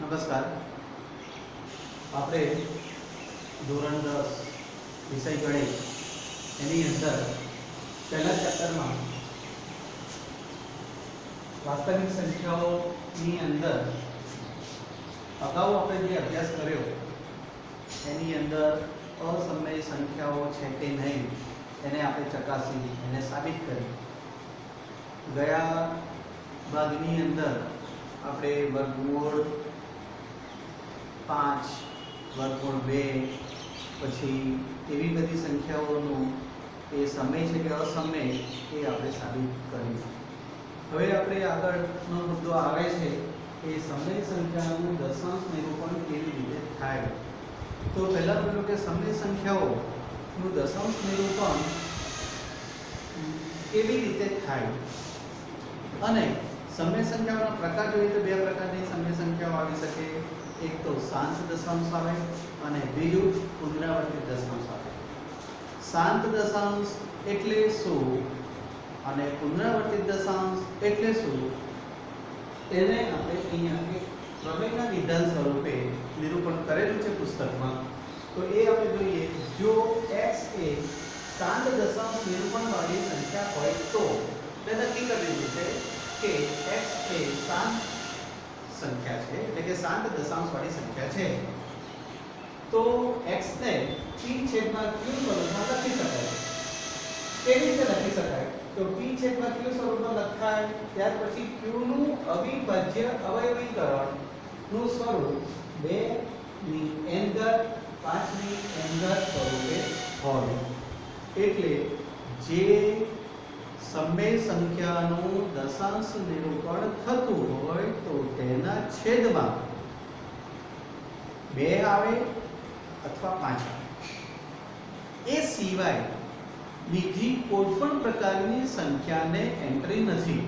નમસ્કાર. આપણે ધોરણ 10 વિષય ગણિત એની અંદર પહેલા ચેપ્ટરમાં વાસ્તવિક સંખ્યાઓની અંદર અગાઉ આપણે જે અભ્યાસ કર્યો એની અંદર અસમય સંખ્યાઓ છે કે નહીં એને આપણે ચકાસી એને સાબિત કરી. ગયા ભાગની અંદર આપણે વર્ગમૂળ 5 વર્ગમૂળ 2 પછી એવી બધી સંખ્યાઓનું એ સમય છે કે અસમય એ આપણે સાબિત કર્યું. હવે આપણે આગળનો મુદ્દો આવે છે કે સમય સંખ્યાનું દશાંશ નિરૂપણ કેવી રીતે થાય. તો પહેલા પેલું કે સમય સંખ્યાઓનું દશાંશ નિરૂપણ કેવી રીતે થાય અને સમય સંખ્યાઓના પ્રકાર જોઈએ તો બે પ્રકારની સમય સંખ્યાઓ આવી શકે. એક તો શાંત દશાંશ આવે અને બીજું પુનરાવર્તિત દશાંશ આવે. શાંત દશાંશ એટલે શું અને પુનરાવર્તિત દશાંશ એટલે શું તેને આપણે અહીંયા એક પ્રમેયના વિધાન સ્વરૂપે નિરૂપણ કરેલું છે પુસ્તકમાં. તો એ આપણે જોઈએ. જો x એ શાંત દશાંશ નિરૂપણ વાળી સંખ્યા હોય તો નક્કી કરી દીધું છે કે x એ શાંત સંખ્યા છે એટલે કે શાંત દશાંશ વાળી સંખ્યા છે. તો x ને p છેદમાં q સ્વરૂપમાં લખી શકાય. કેવી રીતે લખી શકાય? તો p છેદમાં q સ્વરૂપમાં લખાય ત્યાર પછી q નું અવિભાજ્ય અવયવીકરણ નું સ્વરૂપ 2 ની n ઘાત 5 ની n ઘાત સ્વરૂપે હોય. એટલે જે સમય સંખ્યાનું દશાંશ નિરૂપણ થતું હોય તો તેના છેદમાં 2 આવે અથવા 5 આવે. એ સિવાય બીજી કોઈ પણ પ્રકારની સંખ્યાને એન્ટ્રી નથી.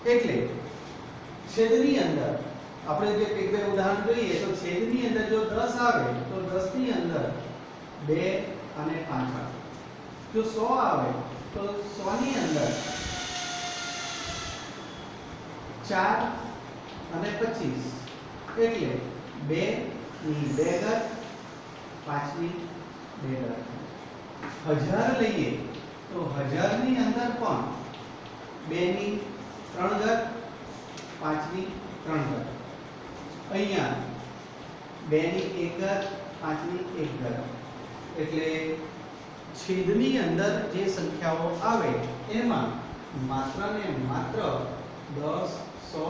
એટલે છેદની અંદર આપણે જે એક બે ઉદાહરણ જોઈએ તો છેદની અંદર જો 10 આવે તો 10 ની અંદર 2 અને 5 આવે. જો 100 આવે તો 100 ની અંદર 4 અને 25 એટલે 2 ની 2 ઘાત 5 ની 2 ઘાત. 1000 લઈએ તો 1000 ની અંદર પણ 2 ની 3 ઘાત 5 ની 3 ઘાત. અહીંયા 2 ની 1 ઘાત 5 ની 1 ઘાત. એટલે છેદની અંદર જે સંખ્યાઓ આવે એમાં માત્ર ને માત્ર 10 100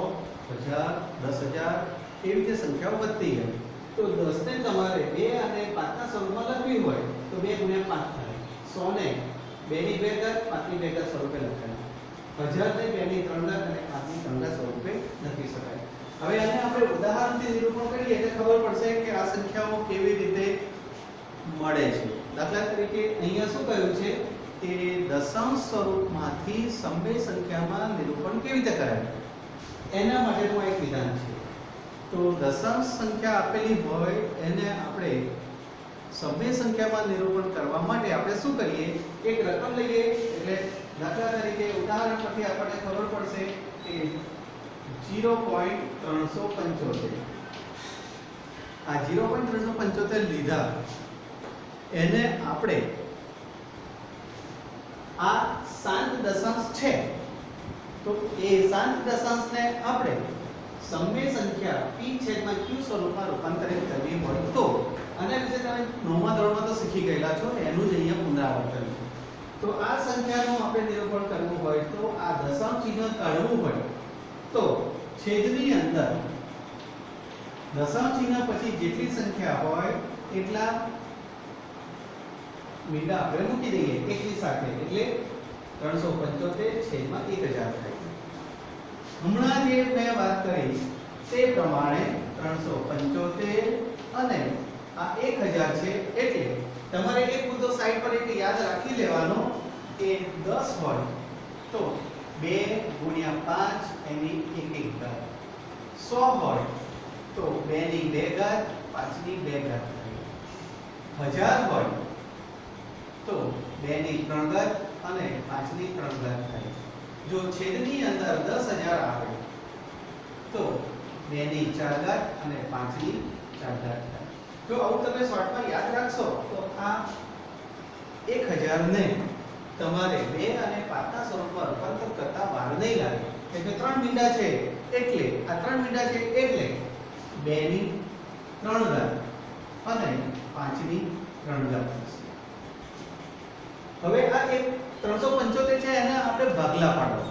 1000 10000 એવી રીતે સંખ્યાઓ વધતી જાય. તો 10 ને તમારે 2 અને 5 ના સ્વરૂપમાં લખવી હોય તો 2 × 5 થાય. 100 ને 2 ની 2 ઘાત 5 ની 2 ઘાત સ્વરૂપે લખાય. 1000 ને 2 ની 3 ઘાત અને 5 ની 3 ઘાત સ્વરૂપે લખી શકાય. હવે આને આપણે ઉદાહરણથી નિરૂપણ કરીએ એટલે ખબર પડશે કે આ સંખ્યાઓ કેવી રીતે મળે છે. દાખલા તરીકે અહીંયા શું કહ્યું છે કે દશાંશ સ્વરૂપમાંથી સમય સંખ્યામાં નિરૂપણ કેવી રીતે કરાય એના માટેનું એક વિધાન છે. તો દશાંશ સંખ્યા આપેલી હોય એને આપણે સમય સંખ્યામાં નિરૂપણ કરવા માટે આપણે શું કરીએ? એક રકમ લઈએ. એટલે દાખલા તરીકે ઉદાહરણ પરથી આપણને ખબર પડશે કે 0.375 આ 0.375 લીધા એને આપણે આ શાંત દશાંશ છે તો એ શાંત દશાંશને આપણે સમય સંખ્યા p છેદમાં q સ્વરૂપમાં રૂપાંતરિત કરવી હોય તો આના વિશે તમે 9મા ધોરણમાં તો શીખી ગયેલા છો. એનું જ અહીંયા પુનરાવર્તન છે. તો આ સંખ્યાનું આપણે નિરૂપણ કરવું હોય તો આ દશાંશ ચિહ્ન કાઢવું હોય તો છેદની અંદર દશાંશ ચિહ્ન પછી જેટલી સંખ્યા હોય એટલા મીંડા આપણે મૂકી દઈએ એકની સાથે. એટલે 375 છેદમાં 1000 થાય. હમણાં જે મેં વાત કરી તે પ્રમાણે 375 અને આ 1000 છે. એટલે તમારે એક મુદ્દો સાઈડ પર એક યાદ રાખી લેવાનો કે 10 હોય તો 2 × 5 એની 1 ઘાત. 100 હોય તો 2 ની 2 ઘાત 5 ની 2 ઘાત થાય. 1000 હોય તો 2 ની 3 ઘાત અને 5 ની 3 ઘાત થાય. જો છેદની અંદર 10000 આવે તો 2 ની 4 ઘાત અને 5 ની 4 ઘાત થાય. જો આવું તમે શોર્ટમાં યાદ રાખશો તો આ 1000 ને તમારે 2 અને 5 ના સ્વરૂપમાં રૂપાંતર કરતા વાર નહીં લાગે. કે 3 મીંડા છે એટલે આ 3 મીંડા છે એટલે 2 ની 3 ઘાત અને 5 ની 3 ઘાત થશે. હવે આ એક 375 છે એને આપણે ભાગલા પાડવા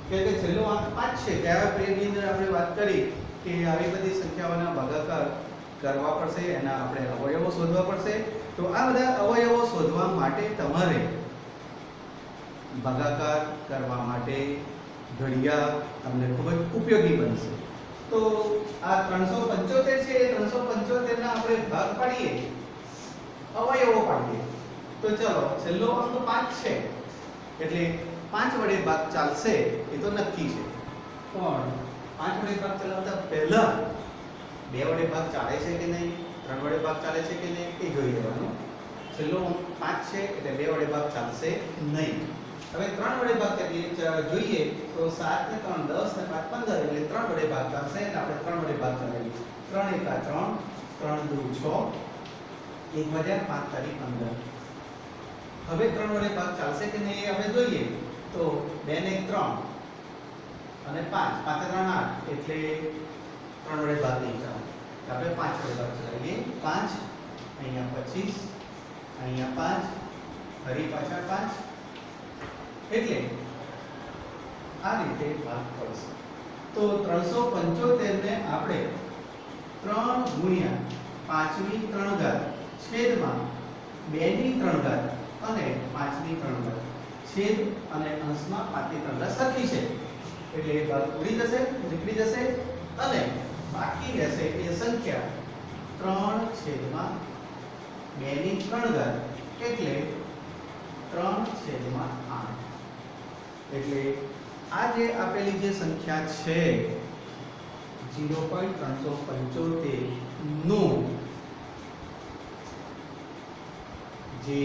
પડે. કે છેલ્લો અંક 5 છે ગયા પેજની અંદર આપણે વાત કરી કે આવી બધી સંખ્યાઓના ભાગાકાર કરવા પડશે, એના આપણે અવયવો શોધવા પડશે. તો આ બધા અવયવો શોધવા માટે તમારે ભાગાકાર કરવા માટે ઘડિયા તમને ખૂબ જ ઉપયોગી બનશે. તો આ 375 છે એ 375 ના આપણે ભાગ પાડીએ, અવયવો પાડીએ. તો ચલો છેલ્લો અંક 5 છે એટલે 5 વડે ભાગ ચાલશે એ તો નક્કી છે, પણ 5 વડે ભાગ ચલાવતા પહેલા 2 વડે ભાગ ચાલે છે કે નહીં, 3 વડે ભાગ ચાલે છે કે નહીં એ જોઈ લેવાનું. છેલ્લો અંક 5 છે એટલે 2 વડે ભાગ ચાલશે નહીં. હવે 3 વડે ભાગ જોઈએ તો 7 ને 3 10 ને 5 15 એટલે 3 વડે ભાગ ચાલશે એટલે આપણે 3 વડે ભાગ ચલાવીએ. 3 1 3 3 2 6 1 વધ્યા 5 તારી 15. હવે 3 વડે ભાગ ચાલશે કે નહીં એ આપણે જોઈએ તો 2 ને 3 અને 5 5 3 8 એટલે 3 વડે ભાગ નહીં ચાલે. આપણે 5 વડે ભાગ ચલાવીએ. 5 અહીંયા 25 અહીંયા 5 ફરી પાછા 5 એટલે આ રીતે ભાગ પડશે. તો 375 ને આપણે 3 ગુણ્યા 5 ની 3 ઘાત છેદમાં 2 ની 3 ઘાત અને 5 ની 3 ઘાત છેદ અને અંશમાં 5 ની 3 ઘાત સરખી છે એટલે એ ભાગ ઉડી જશે, નીકળી જશે અને બાકી રહેશે એ સંખ્યા 3 છેદમાં 2 ની 3 ઘાત એટલે 3 છેદમાં 8. એટલે આ જે આપેલી જે સંખ્યા છે 0.375 નું જે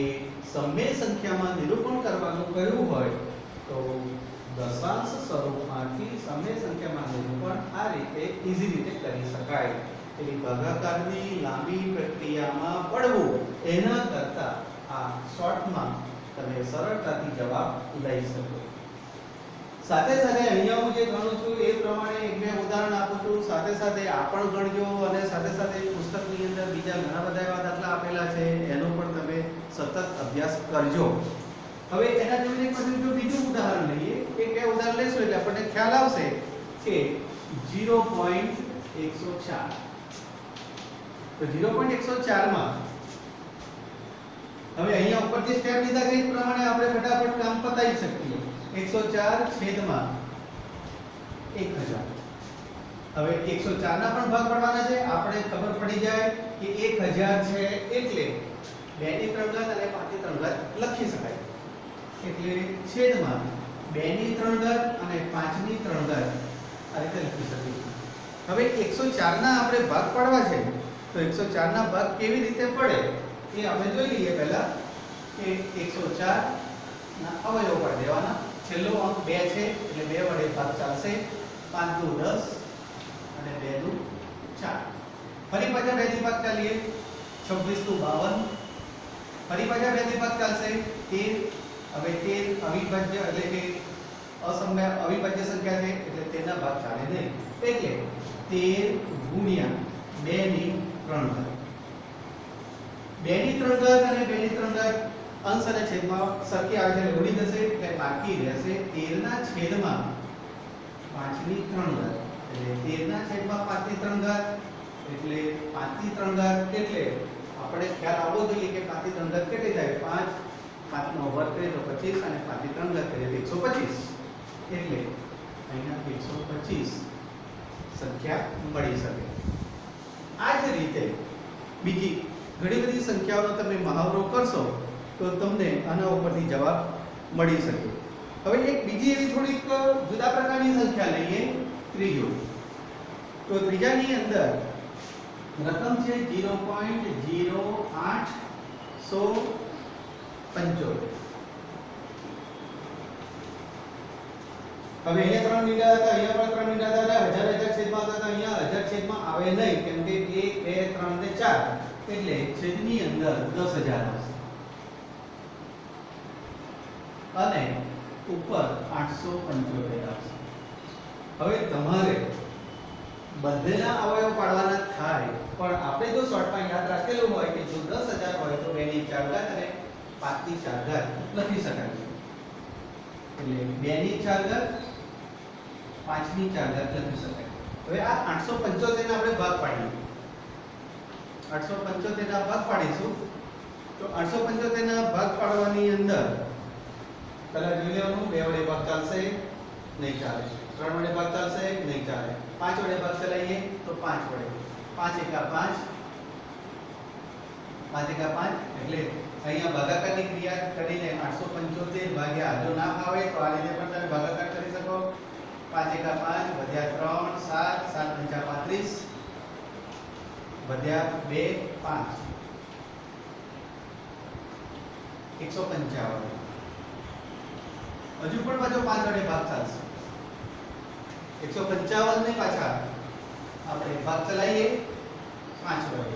સમય સંખ્યામાં નિરૂપણ કરવાનું કહ્યું હોય તો દશાંશ સ્વરૂપમાંથી સમય સંખ્યામાં નિરૂપણ આ રીતે ઈઝી રીતે કરી શકાય. એટલે ભાગાકારની લાંબી પ્રક્રિયામાં પડવું એના કરતા આ શોર્ટમાં તમે સરળતાથી જવાબ લઈ શકો. સાથે સાથે અહીંયા હું જે ગણું છું એ પ્રમાણે એક બે ઉદાહરણ આપું છું. સાથે સાથે આ પણ ગણજો અને સાથે સાથે પુસ્તકની અંદર બીજા ઘણા બધા એવા દાખલા આપેલા છે એનો પણ તમે સતત અભ્યાસ કરજો. હવે એના જેવું એક પછી જો બીજું ઉદાહરણ લઈએ, એક બે ઉદાહરણ લઈશું એટલે આપણને ખ્યાલ આવશે કે 0.104. તો 0.104 માં હવે અહીંયા ઉપર જે સ્ટેપ લીધા છે એ પ્રમાણે આપણે ફટાફટ કામ પતાવી શકીએ. 104 છેદમાં 1000. હવે 104 ના પણ ભાગ પાડવાના છે. આપણે ખબર પડી જાય કે 1000 છે એટલે 2 ની 3 ઘાત અને 5 ની 3 ઘાત લખી શકાય. એટલે છેદમાં 2 ની 3 ઘાત અને 5 ની 3 ઘાત આ રીતે લખી શકીએ. હવે 104 ના આપણે ભાગ પાડવા છે તો 104 ના ભાગ કેવી રીતે પડે એ આપણે જોઈ લઈએ. પહેલા કે 104 ના અવયવો પાડી દેવાના. છેલ્લો અંક 2 છે એટલે 2 વડે ભાગ ચાલશે. 5 દુ 10 અને 2 દુ 4. ફરી પાછા 2 થી ભાગ ચાલીએ. 26 દુ 52. ફરી પાછા 2 થી ભાગ ચાલશે. 13. હવે 13 અવિભાજ્ય એટલે કે અસમય અવિભાજ્ય સંખ્યા છે એટલે તેના ભાગ ચાલે નહીં. એટલે 13 ગુણ્યા 2 ની 3 ઘાત. 2 ની 3 ઘાત અને 2 ની 3 ઘાત અંશ અને છેદમાં સરખી આવે છે એટલે ઉડી જશે એટલે બાકી રહેશે 13 ના છેદમાં 5 ની 3 ઘાત. એટલે 13 ના છેદમાં 5 ની 3 ઘાત એટલે 5 ની 3 ઘાત એટલે આપણે ખ્યાલ આવવો જોઈએ કે 5 ની 3 ઘાત કેટલી થાય. 5 નો વર્ગ કરીએ તો 25 અને 5 ની 3 ઘાત કરીએ તો 125. એટલે અહીંયા 125 સંખ્યા મળી શકે. આ જ રીતે બીજી ઘણી બધી સંખ્યાઓનો તમે મહાવરો કરશો તો તમને આના ઉપરથી જવાબ મળી શકે. હવે એક બીજી એવી થોડીક જુદા પ્રકારની સંખ્યા લઈએ, ત્રીજો. તો ત્રીજાની અંદર રકમ છે 0.08175. હવે અહીંયા 3 મીંડા હતા, અહીંયા પણ 3 મીંડા હતા, હજાર હજાર છેદમાં હતા, આવે નહીં, કેમ કે 1 2 3 ને 4 એટલે છેદની અંદર 10,000 આવશે અને ઉપર 875 આવશે. હવે તમારે બધેના અવયવ પાડવાના થાય, પણ આપણે જો શોર્ટમાં યાદ રાખેલું હોય કે જો 10,000 હોય તો 2 ની 4 ઘાત અને 5 ની 4 ઘાત લખી શકાય. એટલે 2 ની 4 ઘાત 5 ની 4 ઘાત લખી શકાય. હવે આ 875 ને આપણે ભાગ પાડીએ. 875 ના ભાગ પાડીશું તો 875 ના ભાગ પાડવાની અંદર પહેલા જોઈ લેવાનું 2 વડે ભાગ ચાલશે નહીં ચાલે, 3 વડે ભાગ ચાલશે નહીં ચાલે, 5 વડે ભાગ ચલાવીએ તો 5 વડે, 5 એકા 5, 5 એકા 5 એટલે અહીંયા ભાગાકારની ક્રિયા કરીને 875 ભાગ્યા, જો ના ફાવે તો આ રીતે પણ તમે ભાગાકાર કરી શકો. 5 એકા 5 વધ્યા 3 7 7 પંચા 35 વધ્યા 2 5 155. હજુ પણ પાછો 5 વડે ભાગ ચાલશે. 155 ને પાછા આપણે ભાગ ચલાવીએ 5 વડે.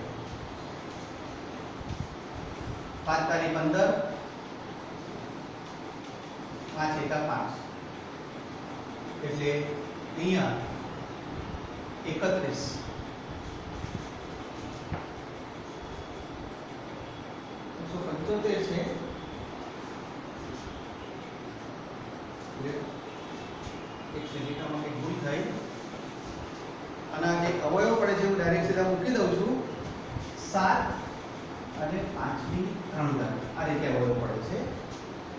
5 તારી 15, 5 એકા 5 એટલે અહીંયા 31. તો 75 છે એક સેકન્ડમાં એક ભૂલ થઈ અને આ જે અવયવ પડે છે હું ડાયરેક્ટ સીધા મૂકી દઉં છું. 7 અને 5 ની 3 ઘાત આ રીતે અવયવ પડે છે.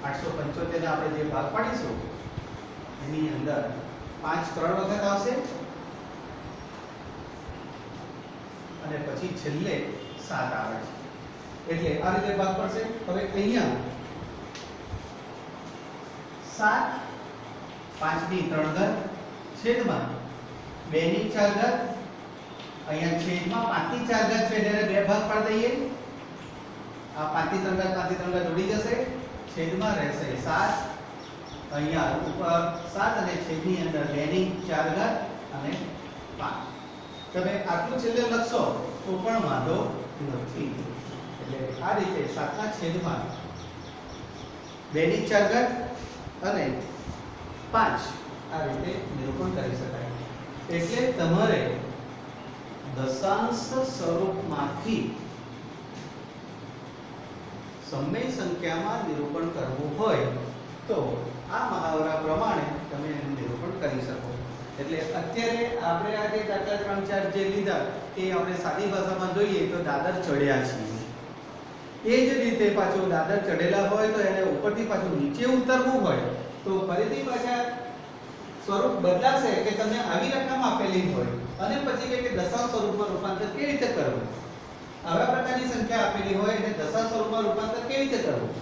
875 ને આપણે જે ભાગ પાડીશું એની અંદર 5 3 વખત આવશે અને પછી છેલ્લે 7 આવે છે એટલે આ રીતે ભાગ પડશે. હવે અહીંયા 7 5 ની 3 ઘાત છેદમાં 2 ની 4 ઘાત, અહીંયા છેદમાં 5 ની 4 ઘાત છે એટલે બે ભાગ પાડી દઈએ. આ 5 ની 3 ઘાત 5 ની 3 ઘાત ઉડી જશે, છેદમાં રહેશે 7, અહીંયા ઉપર 7 અને છેદની અંદર 2 ની 4 ઘાત અને 5. તમે આટલું છેલ્લે લખશો તો પણ વાંધો નથી. એટલે આ રીતે 7 ના છેદમાં 2 ની 4 ઘાત અને 5 આ રીતે નિરૂપણ કરી શકાય. એટલે તમારે દશાંશ સ્વરૂપમાંથી સમય સંખ્યામાં નિરૂપણ કરવું હોય તો આ મહાવરા પ્રમાણે તમે એનું નિરૂપણ કરી શકો. એટલે અત્યારે આપણે આ જે દાખલા 3 4 જે લીધા એ આપણે સાદી ભાષામાં જોઈએ તો દાદર ચડ્યા છીએ. એ જ રીતે પાછું દાદર ચડેલા હોય તો એને ઉપરથી પાછું નીચે ઉતરવું હોય તો ફરીથી પાછા સ્વરૂપ બદલાશે કે તમને આવી રકમ આપેલી હોય અને પછી કે દશાંશ સ્વરૂપમાં રૂપાંતર કેવી રીતે કરવું, આવા પ્રકારની સંખ્યા આપેલી હોય અને દશાંશ સ્વરૂપમાં રૂપાંતર કેવી રીતે કરવું,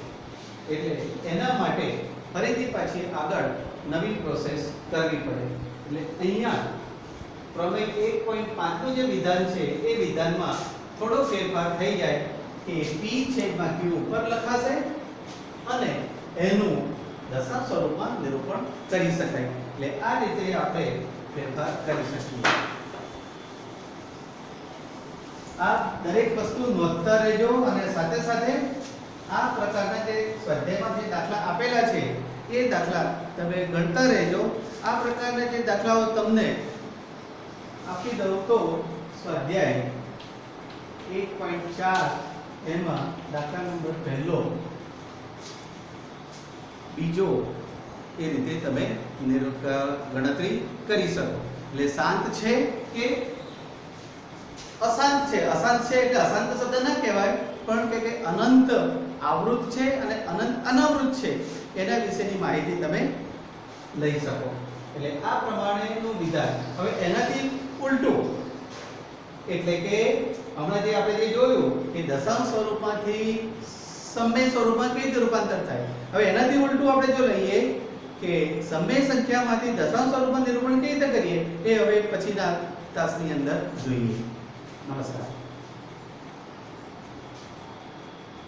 એટલે એના માટે ફરીથી પાછી આગળ નવી પ્રોસેસ કરવી પડે. એટલે અહીંયા પ્રમેય 1.5 નું જે વિધાન છે એ વિધાનમાં થોડો ફેરફાર થઈ જાય કે p છેદમાં q ઉપર લખાશે અને એનું દશાંશ સ્વરૂપમાં નિરૂપણ કરી શકાય. એટલે આ રીતે આપણે ફેરફાર કરી શકીએ. આ દરેક વસ્તુ નોંધતા રહેજો અને સાથે સાથે આ પ્રકારના જે સ્વાધ્યાયમાં જે દાખલા આપેલા છે એ દાખલા તમે ગણતા રહેજો. આ પ્રકારના જે દાખલાઓ તમને આપી દઉં તો સ્વાધ્યાય 1.4 એમાં દાખલા નંબર પહેલો બીજો એ રીતે તમે ગણતરી કરી શકો. એટલે શાંત છે કે અશાંત છે, અશાંત છે એટલે અશાંત શબ્દ ના કહેવાય પણ કે અનંત આવૃત છે અને અનંત અનાવૃત છે એના વિશેની માહિતી તમે લઈ શકો. એટલે આ પ્રમાણેનું વિધાન. હવે એનાથી ઉલટું એટલે કે હમણાં જે આપણે જે જોયું કે દશાંશ સ્વરૂપમાંથી સમય સ્વરૂપમાં કેવી રીતે રૂપાંતર થાય, હવે એનાથી ઉલટું આપણે જો લઈએ કે સમય સંખ્યામાંથી દશાંશ સ્વરૂપમાં નિરૂપણ કેવી રીતે કરીએ એ હવે પછીના તાસની અંદર જોઈએ. નમસ્કાર.